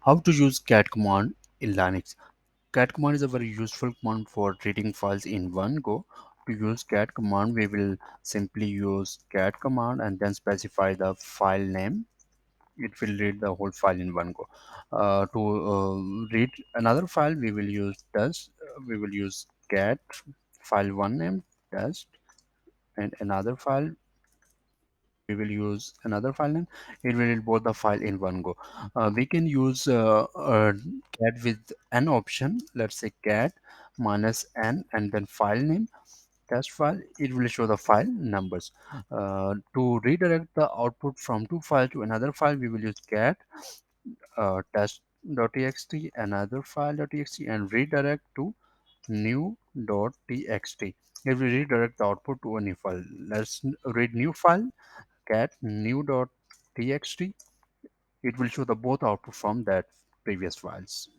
How to use cat command in Linux? Cat command is a very useful command for reading files in one go. To use cat command, we will simply use cat command and then specify the file name. It will read the whole file in one go. To read another file, we will use test. We will use cat file one name test, and another file we will use another file name. It will read both the file in one go. We can use cat with an option. Let's say cat minus n and then file name test file. It will show the file numbers. To redirect the output from two files to another file, we will use cat test.txt another file.txt and redirect to new.txt. It will redirect the output to a new file. Let's read new file cat new.txt. It will show the both output from that previous files.